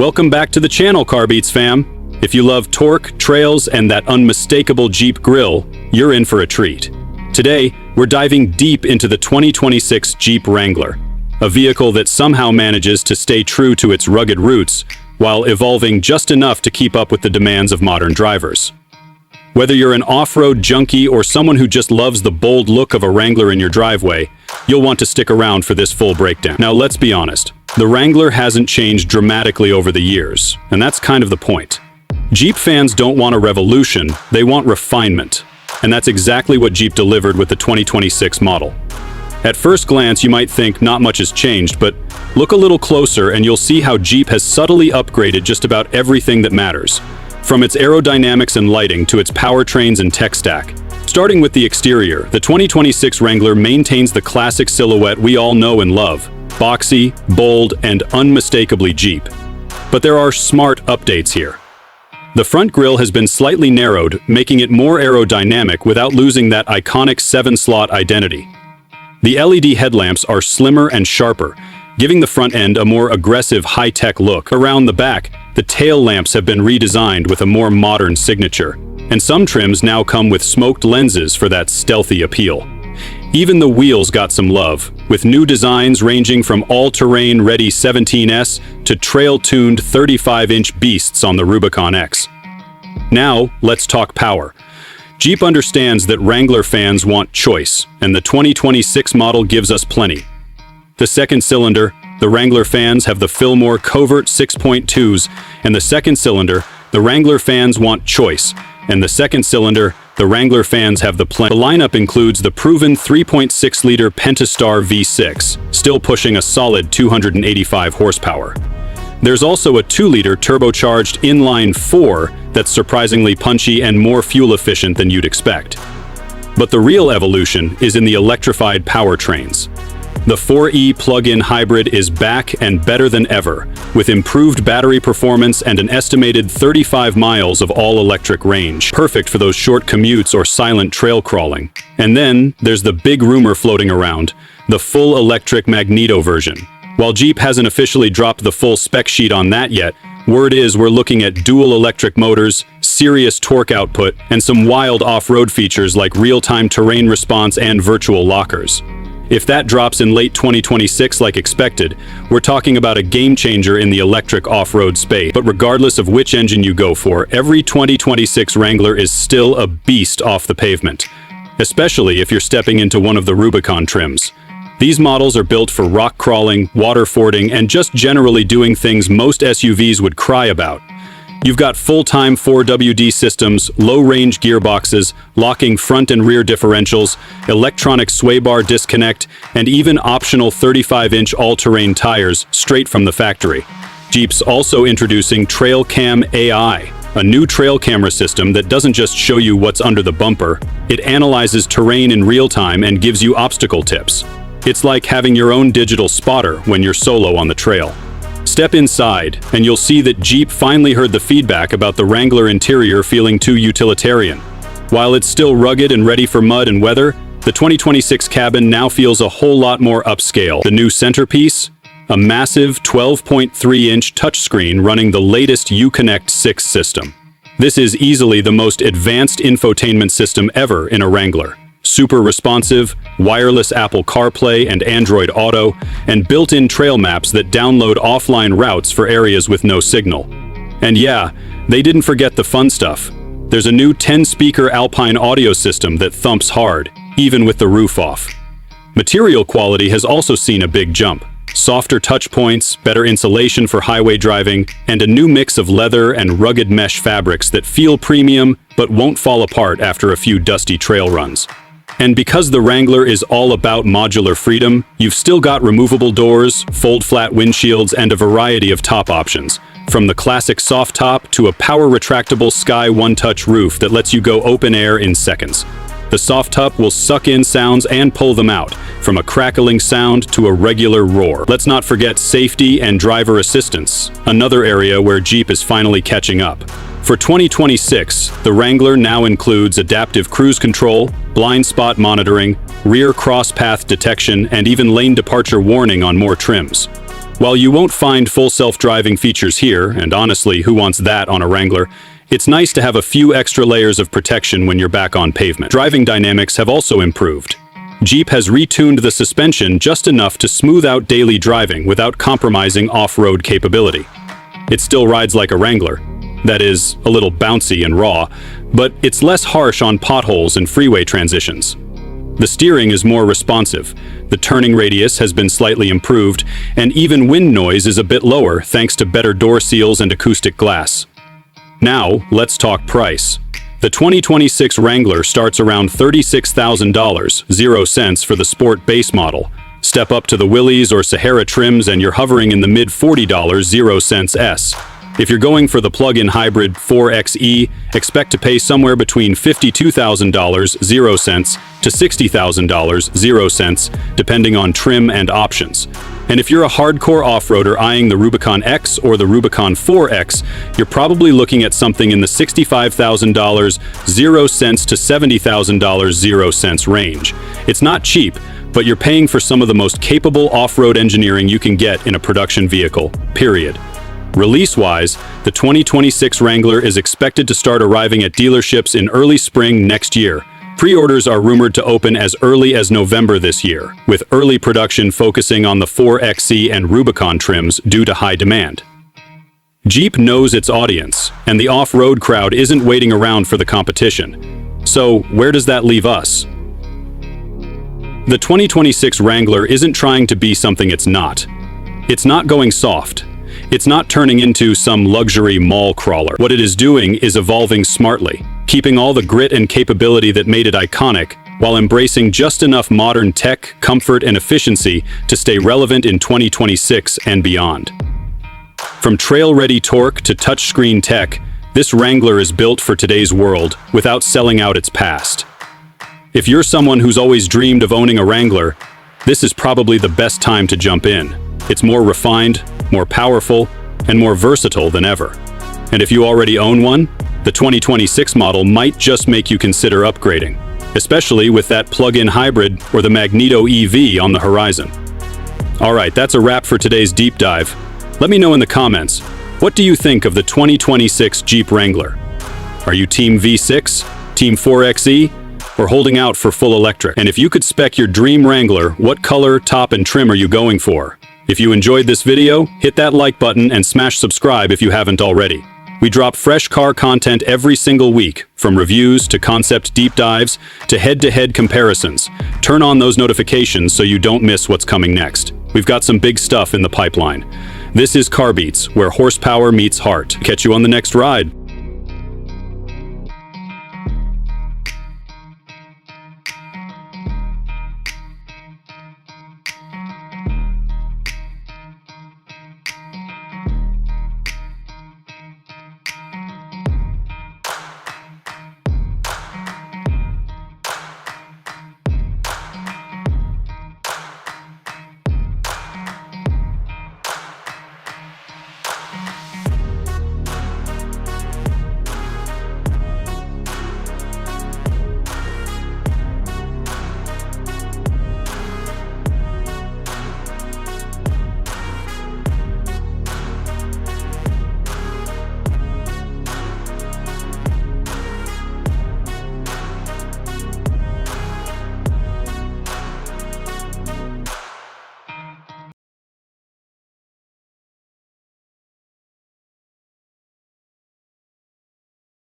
Welcome back to the channel, Carbeats fam. If you love torque, trails, and that unmistakable Jeep grille, you're in for a treat. Today, we're diving deep into the 2026 Jeep Wrangler, a vehicle that somehow manages to stay true to its rugged roots while evolving just enough to keep up with the demands of modern drivers. Whether you're an off-road junkie or someone who just loves the bold look of a Wrangler in your driveway, you'll want to stick around for this full breakdown. Now, let's be honest. The Wrangler hasn't changed dramatically over the years, and that's kind of the point. Jeep fans don't want a revolution, they want refinement. And that's exactly what Jeep delivered with the 2026 model. At first glance, you might think not much has changed, but look a little closer and you'll see how Jeep has subtly upgraded just about everything that matters. From its aerodynamics and lighting to its powertrains and tech stack. Starting with the exterior, the 2026 Wrangler maintains the classic silhouette we all know and love. Boxy, bold, and unmistakably Jeep. But there are smart updates here. The front grille has been slightly narrowed, making it more aerodynamic without losing that iconic 7-slot identity. The LED headlamps are slimmer and sharper, giving the front end a more aggressive high-tech look. Around the back, the tail lamps have been redesigned with a more modern signature, and some trims now come with smoked lenses for that stealthy appeal. Even the wheels got some love, with new designs ranging from all-terrain ready 17S to trail-tuned 35-inch beasts on the Rubicon X. Now, let's talk power. Jeep understands that Wrangler fans want choice, and the 2026 model gives us plenty. The second cylinder, the Wrangler fans have the Fillmore Covert 6.2s, and the second cylinder, the Wrangler fans want choice, and the second cylinder, the Wrangler fans have the plan. The lineup includes the proven 3.6-liter Pentastar V6, still pushing a solid 285 horsepower. There's also a 2-liter turbocharged inline-4 that's surprisingly punchy and more fuel-efficient than you'd expect. But the real evolution is in the electrified powertrains. The 4E plug-in hybrid is back and better than ever, with improved battery performance and an estimated 35 miles of all-electric range, perfect for those short commutes or silent trail crawling. And then, there's the big rumor floating around, the full electric Magneto version. While Jeep hasn't officially dropped the full spec sheet on that yet, word is we're looking at dual electric motors, serious torque output, and some wild off-road features like real-time terrain response and virtual lockers. If that drops in late 2026 like expected, we're talking about a game-changer in the electric off-road space. But regardless of which engine you go for, every 2026 Wrangler is still a beast off the pavement, especially if you're stepping into one of the Rubicon trims. These models are built for rock crawling, water fording, and just generally doing things most SUVs would cry about. You've got full-time 4WD systems, low-range gearboxes, locking front and rear differentials, electronic sway bar disconnect, and even optional 35-inch all-terrain tires straight from the factory. Jeep's also introducing TrailCam AI, a new trail camera system that doesn't just show you what's under the bumper, it analyzes terrain in real time and gives you obstacle tips. It's like having your own digital spotter when you're solo on the trail. Step inside, and you'll see that Jeep finally heard the feedback about the Wrangler interior feeling too utilitarian. While it's still rugged and ready for mud and weather, the 2026 cabin now feels a whole lot more upscale. The new centerpiece? A massive 12.3-inch touchscreen running the latest Uconnect 6 system. This is easily the most advanced infotainment system ever in a Wrangler. Super responsive, wireless Apple CarPlay and Android Auto, and built-in trail maps that download offline routes for areas with no signal. And yeah, they didn't forget the fun stuff. There's a new 10-speaker Alpine audio system that thumps hard, even with the roof off. Material quality has also seen a big jump. Softer touch points, better insulation for highway driving, and a new mix of leather and rugged mesh fabrics that feel premium but won't fall apart after a few dusty trail runs. And because the Wrangler is all about modular freedom, you've still got removable doors, fold-flat windshields, and a variety of top options. From the classic soft top to a power-retractable Sky One-Touch roof that lets you go open air in seconds. The soft top will suck in sounds and pull them out, from a crackling sound to a regular roar. Let's not forget safety and driver assistance, another area where Jeep is finally catching up. For 2026, the Wrangler now includes adaptive cruise control, blind spot monitoring, rear cross-path detection, and even lane departure warning on more trims. While you won't find full self-driving features here, and honestly, who wants that on a Wrangler, it's nice to have a few extra layers of protection when you're back on pavement. Driving dynamics have also improved. Jeep has retuned the suspension just enough to smooth out daily driving without compromising off-road capability. It still rides like a Wrangler. That is, a little bouncy and raw, but it's less harsh on potholes and freeway transitions. The steering is more responsive, the turning radius has been slightly improved, and even wind noise is a bit lower thanks to better door seals and acoustic glass. Now, let's talk price. The 2026 Wrangler starts around $36,000, 0 cents for the Sport base model. Step up to the Willys or Sahara trims and you're hovering in the mid-$40, 0 cents S. If you're going for the plug-in hybrid 4xe, expect to pay somewhere between $52,000, 0 cents, to $60,000, 0 cents, depending on trim and options. And if you're a hardcore off-roader eyeing the Rubicon X or the Rubicon 4X, you're probably looking at something in the $65,000, 0 cents to $70,000, 0 cents range. It's not cheap, but you're paying for some of the most capable off-road engineering you can get in a production vehicle, period. Release-wise, the 2026 Wrangler is expected to start arriving at dealerships in early spring next year. Pre-orders are rumored to open as early as November this year, with early production focusing on the 4xe and Rubicon trims due to high demand. Jeep knows its audience, and the off-road crowd isn't waiting around for the competition. So, where does that leave us? The 2026 Wrangler isn't trying to be something it's not. It's not going soft. It's not turning into some luxury mall crawler. What it is doing is evolving smartly, keeping all the grit and capability that made it iconic, while embracing just enough modern tech, comfort, and efficiency to stay relevant in 2026 and beyond. From trail-ready torque to touchscreen tech, this Wrangler is built for today's world without selling out its past. If you're someone who's always dreamed of owning a Wrangler, this is probably the best time to jump in. It's more refined, more powerful, and more versatile than ever. And if you already own one, the 2026 model might just make you consider upgrading, especially with that plug-in hybrid or the Magneto EV on the horizon. Alright, that's a wrap for today's deep dive. Let me know in the comments, what do you think of the 2026 Jeep Wrangler? Are you Team V6, Team 4xe, or holding out for full electric? And if you could spec your dream Wrangler, what color, top, and trim are you going for? If you enjoyed this video, hit that like button and smash subscribe if you haven't already. We drop fresh car content every single week, from reviews to concept deep dives to head-to-head comparisons. Turn on those notifications so you don't miss what's coming next. We've got some big stuff in the pipeline. This is Carbeats, where horsepower meets heart. Catch you on the next ride.